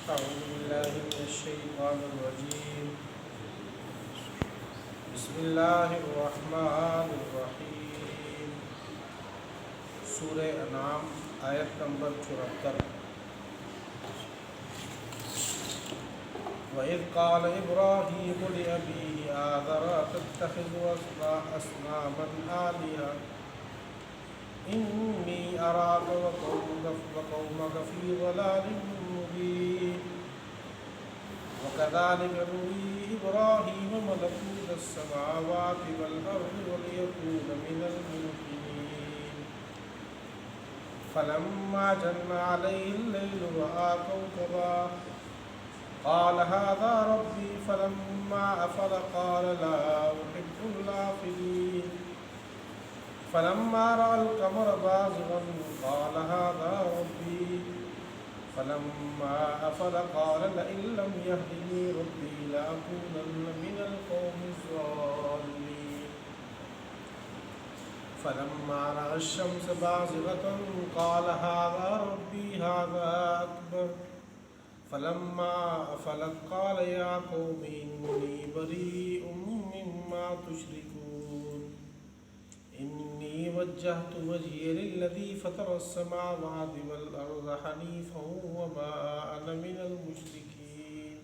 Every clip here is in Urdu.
أعوذ بالله من الشيطان الرجيم. بسم الله الرحمن الرحیم. سورہ انعام آیت نمبر 74. وَإِذْ قَالَ إِبْرَاهِيمُ لِأَبِيهِ آزَرَ أَتَتَّخِذُ أَصْنَامًا آلِهَةً إِنِّي أَرَاكَ وَقَوْمَكَ فِي ضَلَالٍ مُّبِينٍ. وَكَذَلِكَ نُرِي إِبْرَاهِيمَ مَلَكُوتَ السَّمَاوَاتِ وَالْأَرْضِ وَلِيَكُونَ مِنَ الْمُوقِنِينَ. فَلَمَّا جَنَّ عَلَيْهِ اللَّيْلُ رَأَىٰ كَوْكَبًا قَالَ هَٰذَا رَبِّي فَلَمَّا أَفَلَ قَالَ لَا أُحِبُّ الْآفِلِينَ. فَلَمَّا رَأَى الْقَمَرَ بَازِغًا قَالَ هَٰذَا رَبِّي فَلَمَّا أَفَلَ قَالَ لَئِن لَّمْ يَهْدِنِي رَبِّي لَأَكُونَنَّ مِنَ الْقَوْمِ الضَّالِّينَ. فَلَمَّا رَأَى الشَّمْسَ بَازِغَةً قَالَ هَٰذَا رَبِّي هَٰذَا أَكْبَرُ. فَلَمَّا أَفَلَتْ قَالَ يَا قَوْمِ إِنِّي بَرِيءٌ مِّمَّا تُشْرِكُونَ. إِنِّي وَجَّهْتُ وَجْهِيَ لِلَّذِي فَطَرَ السَّمَاوَاتِ وَالْأَرْضَ حَنِيفًا وَمَا أَنَا مِنَ الْمُشْرِكِينَ.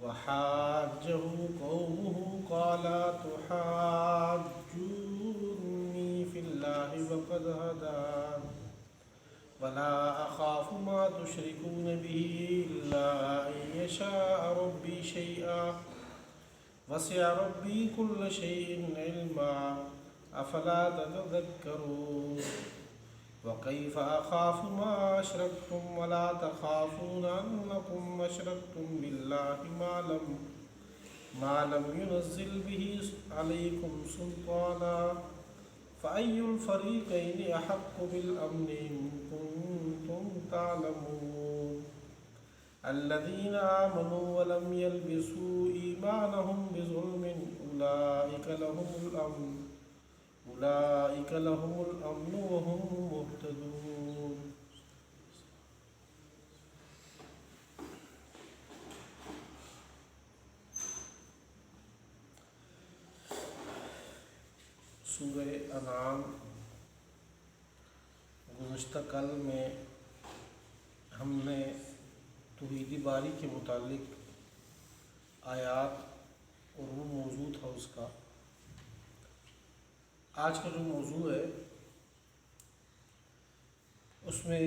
وَحَاجَّهُ قَوْمُهُ قَالَ أَتُحَاجُّونِّي فِي اللَّهِ وَقَدْ هَدَانِ وَلَا أَخَافُ مَا تُشْرِكُونَ بِهِ إِلَّا أَن يَشَاءَ رَبِّي شَيْئًا وَسِعَ رَبِّي كُلَّ شَيْءٍ عِلْمًا أَفَلَا تَتَذَكَّرُونَ. وَكَيْفَ أَخَافُ مَا أَشْرَكْتُمْ وَلَا تَخَافُونَ أَنَّكُمْ أَشْرَكْتُمْ بِاللَّهِ مَا لَمْ يُنَزِّلْ بِهِ عَلَيْكُمْ سُلْطَانًا فَأَيُّ الْفَرِيقَيْنِ أَحَقُّ بِالْأَمْنِ إِن كُنتُمْ تَعْلَمُونَ. الَّذِينَ آمَنُوا وَلَمْ يَلْبِسُوا إِيمَانَهُم بِظُلْمٍ أُولَٰئِكَ لَهُمُ الْأَمْنُ وَهُم مُّهْتَدُونَ. سورہ انعام گزشتہ کل میں ہم نے توحید باری کے متعلق آیات اور وہ موضوع تھا اس کا. آج کا جو موضوع ہے اس میں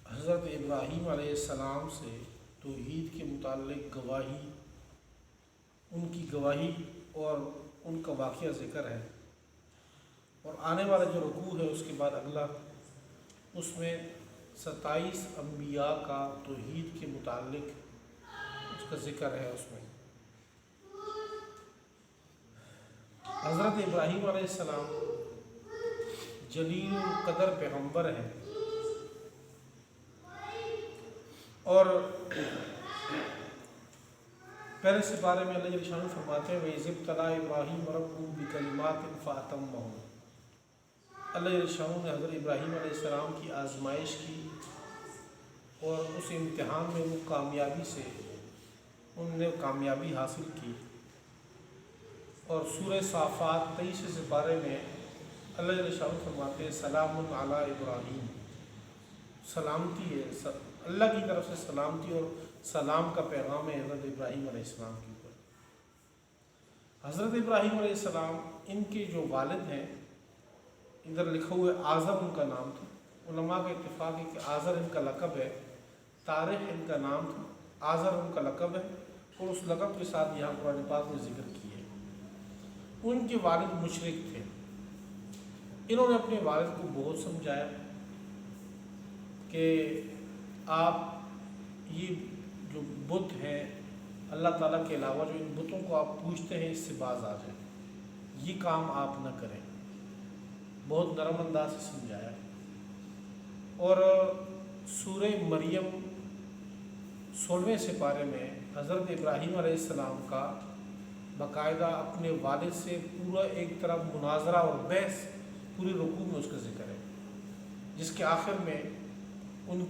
حضرت ابراہیم علیہ السلام سے توحید کے متعلق گواہی، ان کی گواہی اور ان کا واقعہ ذکر ہے. اور آنے والا جو رکوع ہے اس کے بعد اگلا، اس میں 27 انبیاء کا توحید کے متعلق اس کا ذکر ہے. اس میں حضرت ابراہیم علیہ السلام جلیل القدر پیغمبر ہیں، اور پہلے سے بارے میں اللہ جل شانہ فرماتے ہیں وَإِذِ ابْتَلَىٰ إِبْرَاهِيمَ رَبُّهُ بِكَلِمَاتٍ فَأَتَمَّهُنَّ. اللہ جل شانہ نے حضرت ابراہیم علیہ السلام کی آزمائش کی اور اس امتحان میں وہ کامیابی سے ان نے کامیابی حاصل کی. اور سورہ صافات 23 بارے میں اللہ جل شانہ فرماتے ہیں سلام علی ابراہیم، سلامتی ہے، اللہ کی طرف سے سلامتی اور سلام کا پیغام ہے حضرت ابراہیم علیہ السلام کے اوپر. حضرت ابراہیم علیہ السلام، ان کے جو والد ہیں، ادھر لکھا ہوا ہے آزر ان کا نام تھا. علماء کا اتفاق ہے کہ آزر ان کا لقب ہے، طارق ان کا نام تھا، آزر ان کا لقب ہے، اور اس لقب کے ساتھ یہاں قرآن پاک میں ذکر کیا ہے. ان کے والد مشرک تھے. انہوں نے اپنے والد کو بہت سمجھایا کہ آپ یہ جو بت ہیں اللہ تعالیٰ کے علاوہ، جو ان بتوں کو آپ پوجتے ہیں، اس سے باز آ جائیں، یہ کام آپ نہ کریں. بہت نرم انداز سے سمجھایا. اور سورہ مریم 16ویں سپارے میں حضرت ابراہیم علیہ السلام کا باقاعدہ اپنے والد سے پورا ایک طرح مناظرہ اور بحث پوری رکوع میں اس کا ذکر ہے، جس کے آخر میں ان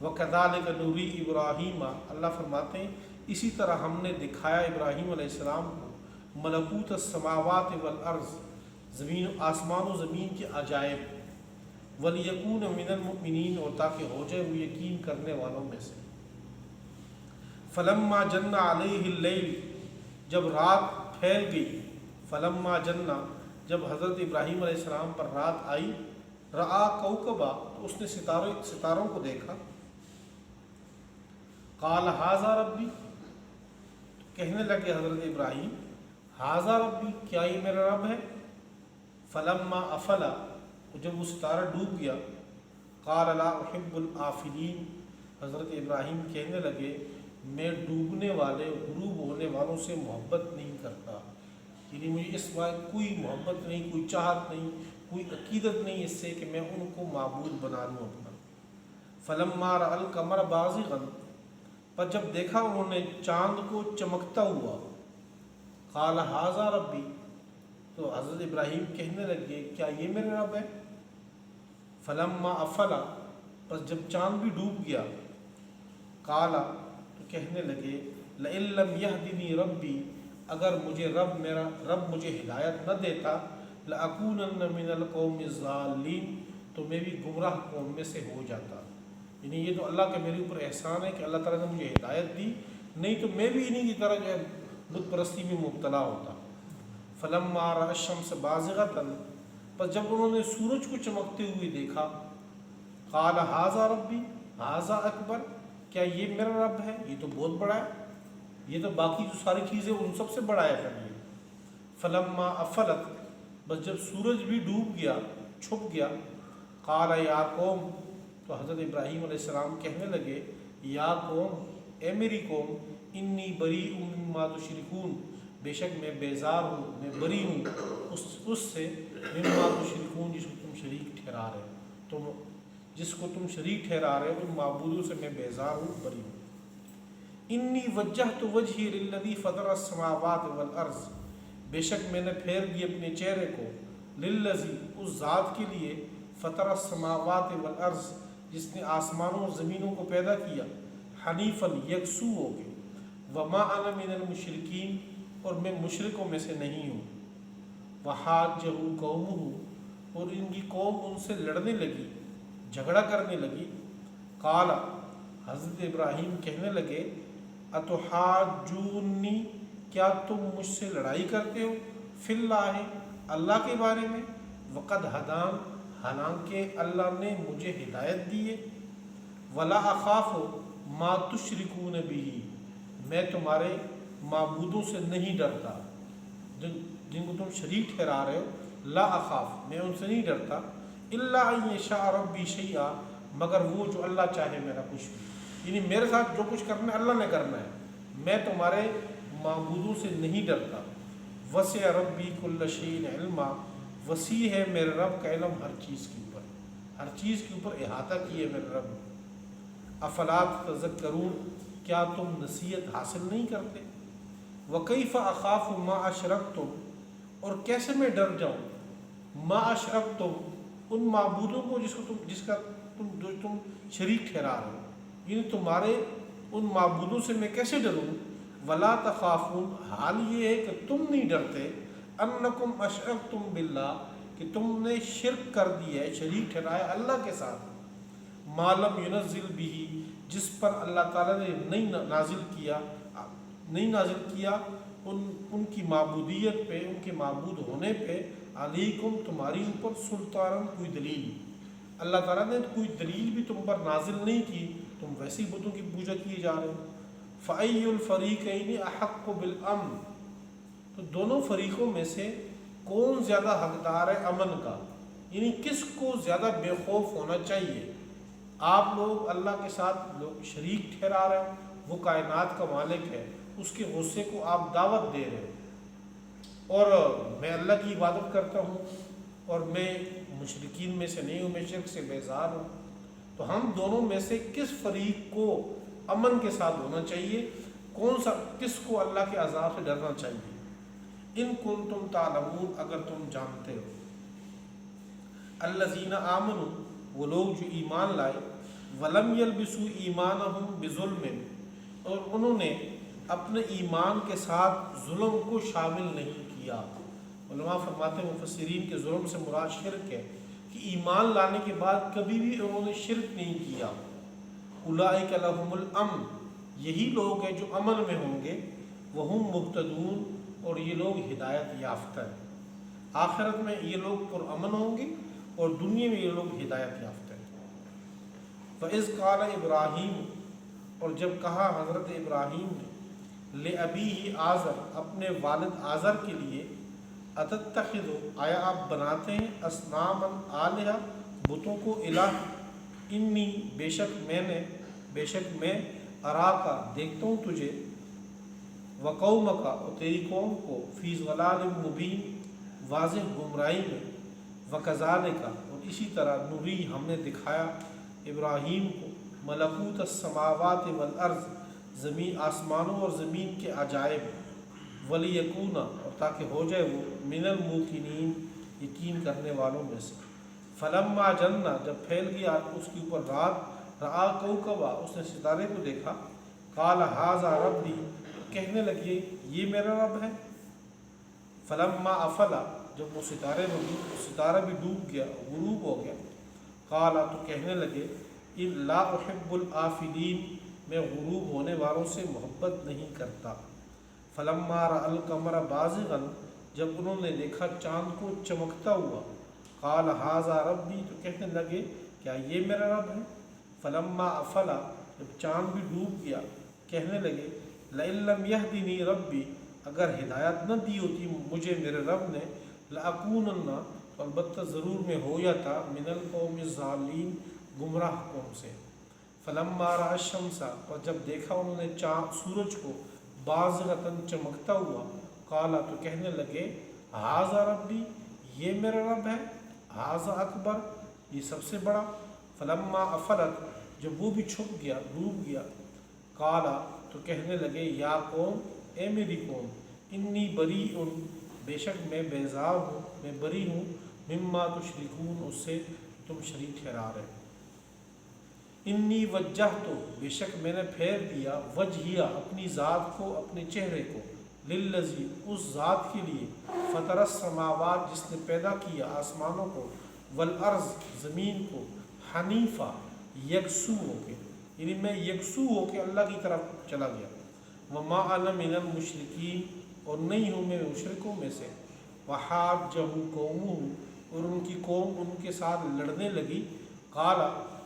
وَكَذَلِكَ نُرِي ابراہیم، اللہ فرماتے ہیں اسی طرح ہم نے دکھایا ابراہیم علیہ السلام کو ملکوت السماوات والارض، زمین آسمان و زمین کے عجائب، وَلِيَكُونَ مِنَ الْمُؤْمِنِينَ، اور تاکہ ہو جائے وہ یقین کرنے والوں میں سے۔ فَلَمَّا جَنَّ عَلَيْهِ اللَّيْلُ، جب رات پھیل گئی، فَلَمَّا جَنَّ، جب حضرت ابراہیم علیہ السلام پر رات آئی، رَآ كَوْكَبًا، تو اس نے ستاروں کو دیکھا، قال ھذا ربی، کہنے لگے حضرت ابراہیم ھذا ربی، کیا یہ میرا رب ہے؟ فلما افلا، جب وہ ستارہ ڈوب گیا، قال لا احب الآفلین، حضرت ابراہیم کہنے لگے میں ڈوبنے والے، غروب ہونے والوں سے محبت نہیں کرتا، یعنی مجھے اس بات کوئی محبت نہیں، کوئی چاہت نہیں، کوئی عقیدت نہیں اس سے کہ میں ان کو معبود بنا لوں اپنا۔ فلما رأى القمر بازغا، پر جب دیکھا انہوں نے چاند کو چمکتا ہوا، قال ھذا ربی، تو حضرت ابراہیم کہنے لگے کیا یہ میرے رب ہے؟ فلما افلا، پس جب چاند بھی ڈوب گیا، قال، تو کہنے لگے لئن لم یہدنی ربی، اگر مجھے میرا رب مجھے ہدایت نہ دیتا، لأکونن من القوم الضالین، تو میں بھی گمراہ قوم میں سے ہو جاتا، یعنی یہ تو اللہ کا میرے اوپر احسان ہے کہ اللہ تعالیٰ نے مجھے ہدایت دی، نہیں تو میں بھی انہی کی طرح جو ہے بت پرستی میں مبتلا ہوتا۔ فلما رأى الشمس بازغۃ، پس جب انہوں نے سورج کو چمکتے ہوئے دیکھا، قال ھذا ربی ھذا اکبر، کیا یہ میرا رب ہے؟ یہ تو بہت بڑا ہے، یہ تو باقی جو ساری چیزیں ان سب سے بڑا ہے پھر یہ۔ فلما افلت، بس جب سورج بھی ڈوب گیا، چھپ گیا، قال یا قوم، تو حضرت ابراہیم علیہ السلام کہنے لگے یا قوم، اے میری قوم، انی بریء مما تشرکون، بے شک میں بیزار ہوں، میں بری ہوں اس سے، مما تشرکون، جس کو تم شریک ٹھہرا رہے ہو، جس کو تم شریک ٹھہرا رہے ہو ان معبودوں سے میں بیزار ہوں، بری ہوں۔ انی وجہت وجہی للذی فطر السماوات والارض، بے شک میں نے پھیر دی اپنے چہرے کو، للذی، اس ذات کے لیے، فطر السماوات والارض، جس نے آسمانوں اور زمینوں کو پیدا کیا، حنیفاً، یکسو ہو کے، وما انا من المشرکین، اور میں مشرکوں میں سے نہیں ہوں۔ وحاجہ قومہ، اور ان کی قوم ان سے لڑنے لگی، جھگڑا کرنے لگی، قال، حضرت ابراہیم کہنے لگے اتحاجونی، کیا تم مجھ سے لڑائی کرتے ہو، فی اللہ، اللہ کے بارے میں، وقد ہدان، حالانکہ اللہ نے مجھے ہدایت دی ہے، ولا اخاف ما تشرکون بہ، میں تمہارے معبودوں سے نہیں ڈرتا، جن کو تم شریک ٹھہرا رہے ہو، لا اخاف، میں ان سے نہیں ڈرتا، الا ان یشاء ربی شیئا، مگر وہ جو اللہ چاہے میرا کچھ بھی، یعنی میرے ساتھ جو کچھ کرنا ہے اللہ نے کرنا ہے، میں تمہارے معبودوں سے نہیں ڈرتا۔ وسع ربی کل شیء علما، وسیع ہے میرے رب کا علم ہر چیز کے اوپر، ہر چیز کے اوپر احاطہ کیے میرے رب۔ افلا تذکرون، کیا تم نصیحت حاصل نہیں کرتے؟ وکیف اخاف ما اشرکتم، اور کیسے میں ڈر جاؤں، ما اشرکتم، ان معبودوں کو جو تم شریک ٹھہرا رہے ہو، یعنی تمہارے ان معبودوں سے میں کیسے ڈروں؟ ولا تخافون، حال یہ ہے کہ تم نہیں ڈرتے، انکم اشرکتم باللہ، کہ تم نے شرک کر دیا ہے، شریک ٹھہرایا اللہ کے ساتھ، ما لم ینزل بہ، جس پر اللہ تعالیٰ نے نہیں نازل کیا ان کی معبودیت پہ، ان کے معبود ہونے پہ، علیکم، تمہاری اوپر، سلطان، کوئی دلیل، اللہ تعالیٰ نے کوئی دلیل بھی تم پر نازل نہیں کی، تم ویسی بتوں کی پوجا کیے جا رہے ہو۔ فَأَيُّ الْفَرِيقَيْنِ أَحَقُّ بِالْأَمْنِ، تو دونوں فریقوں میں سے کون زیادہ حقدار ہے امن کا، یعنی کس کو زیادہ بے خوف ہونا چاہیے؟ آپ لوگ اللہ کے ساتھ لوگ شریک ٹھہرا رہے ہو، وہ کائنات کا مالک ہے، اس کے غصے کو آپ دعوت دے رہے ہو، اور میں اللہ کی عبادت کرتا ہوں اور میں مشرکین میں سے نہیں ہوں، میں شرک سے بیزار ہوں، تو ہم دونوں میں سے کس فریق کو امن کے ساتھ ہونا چاہیے، کس کو اللہ کے عذاب سے ڈرنا چاہیے؟ ان کنتم تعلمون، اگر تم جانتے ہو۔ الذین آمنوا، وہ لوگ جو ایمان لائے، ولم یلبسوا ایمانہم بظلم، اور انہوں نے اپنے ایمان کے ساتھ ظلم کو شامل نہیں کیا۔ علماء فرماتے ہیں مفسرین کے ظلم سے مراد شرک ہے، کہ ایمان لانے کے بعد کبھی بھی انہوں نے شرک نہیں کیا۔ اولئک لہم الامن، یہی لوگ ہیں جو امن میں ہوں گے، وہم مہتدون، اور یہ لوگ ہدایت یافتہ ہیں۔ آخرت میں یہ لوگ پرامن ہوں گے اور دنیا میں یہ لوگ ہدایت یافتہ ہیں۔ فَإِذْ قَالَ إِبْرَاهِيمُ، اور جب کہا حضرت ابراہیم نے، لِأَبِيهِ آزر، اپنے والد آزر کے لیے، اتتخذ، آیا آپ بناتے ہیں، اصنامًا آلہہ، بتوں کو، الہ، انی، بے شک میں اراکا، دیکھتا ہوں تجھے، وقومکا، اور تیری قوم کو، فی ضلال مبین، واضح گمراہی میں، وکذالک، اور اسی طرح، نوری، ہم نے دکھایا ابراہیم کو، ملکوت السماوات والارض، زمین، آسمانوں اور زمین کے عجائب، ولیکون، اور تاکہ ہو جائے وہ، من الموقنین، یقین کرنے والوں میں سے۔ فلما جنّا، جب پھیل گیا اس کے اوپر رات، رآ کوکبا، اس نے ستارے کو دیکھا، قال ھذا ربی، کہنے لگے یہ میرا رب ہے۔ فلما افلا، جب وہ ستارے ستارہ بھی ڈوب گیا، غروب ہو گیا، قال، تو کہنے لگے، لا احب الآفلین، میں غروب ہونے والوں سے محبت نہیں کرتا۔ فلما رأى القمر بازغا، جب انہوں نے دیکھا چاند کو چمکتا ہوا، قال ھذا ربی، تو کہنے لگے کیا یہ میرا رب ہے۔ فلما افلا، جب چاند بھی ڈوب گیا، کہنے لگے، لئن لم یہدنی ربی، اگر ہدایت نہ دی ہوتی مجھے میرے رب نے، لأکونن، تو البتہ ضرور میں ہو یا تھا، من القوم الضالین، گمراہ قوم سے۔ فلما رأى الشمس، اور جب دیکھا انہوں نے سورج کو، بازغۃ، چمکتا ہوا، قال، تو کہنے لگے، ھذا ربی، یہ میرا رب ہے، ھذا اکبر، یہ سب سے بڑا۔ فلما افلت، جب وہ بھی چھپ گیا، ڈوب گیا، قال، تو کہنے لگے، یا قوم، اے میری قوم، انی بریء، بے شک میں بیزار ہوں، میں بری ہوں، مما تشرکون، اس سے تم شریک ٹھہرا رہے۔ انی وجہت، بے شک میں نے پھیر دیا، وجہیہ، اپنی ذات کو، اپنے چہرے کو، للذی، اس ذات کے لیے، فطر السماوات، جس نے پیدا کیا آسمانوں کو، والارض، زمین کو، حنیفہ، یکسو ہو کے، یعنی میں یکسو ہو کے اللہ کی طرف چلا گیا، وما انا من المشرکین، اور نہیں ہوں میں مشرکوں میں سے، وحاجہ قومہ، اور ان کی قوم ان کے ساتھ لڑنے لگی، قال،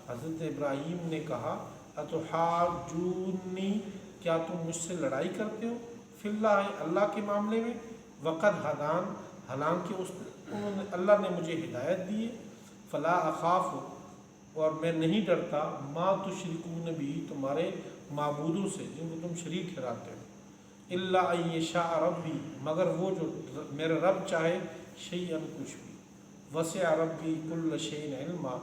حضرت ابراہیم نے کہا، اتحاجونی، کیا تم مجھ سے لڑائی کرتے ہو، فی اللہ، اللہ کے معاملے میں، وقد ہدان، حالانکہ اللہ نے مجھے ہدایت دی ہے، فلا اخاف، اور میں نہیں ڈرتا، ما تشرکون بھی، تمہارے معبودوں سے جن کو تم شریک ٹھہراتے ہو، الا ان یشاء ربی، مگر وہ جو میرا رب چاہے، شیئا، کچھ بھی، وسع ربی کل شیء علما،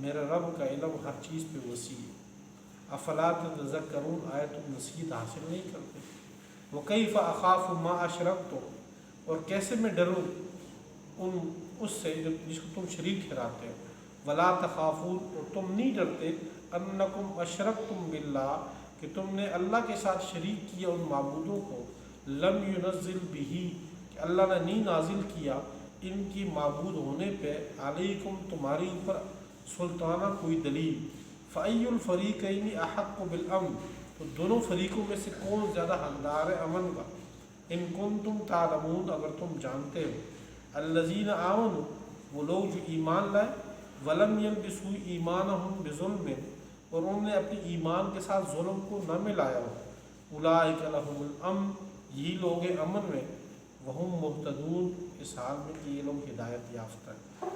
میرا رب کا علم ہر چیز پہ وسیع ہے، افلا تذکرون، آیا تم نصیحت حاصل نہیں کرتے، وکیف اخاف ما اشرکتم، اور کیسے میں ڈروں اس سے جس کو تم شریک ٹھہراتے ہو، ولا تخافون، اور تم نہیں ڈرتے، انکم اشرکتم باللہ، کہ تم نے اللہ کے ساتھ شریک کیا ان معبودوں کو، لم ینزل بہ، کہ اللہ نے نہیں نازل کیا ان کی معبود ہونے پہ، علیکم، تمہاری اوپر، سلطانہ، کوئی دلیل، فأی الفریقین احق بالامن، تو دونوں فریقوں میں سے کون زیادہ حقدار ہے امن کا، ان کنتم تعلمون، اگر تم جانتے ہو، الذین آمنوا، وہ لوگ جو ایمان لائے، ولم یلبسوا ایمانہم بظلم، اور انہوں نے اپنی ایمان کے ساتھ ظلم کو نہ ملایا ہو، اولئک لہم الامن، یہی لوگ ہیں امن میں، وہم مہتدون، اس حال میں کہ یہ لوگ ہدایت یافتہ ہیں۔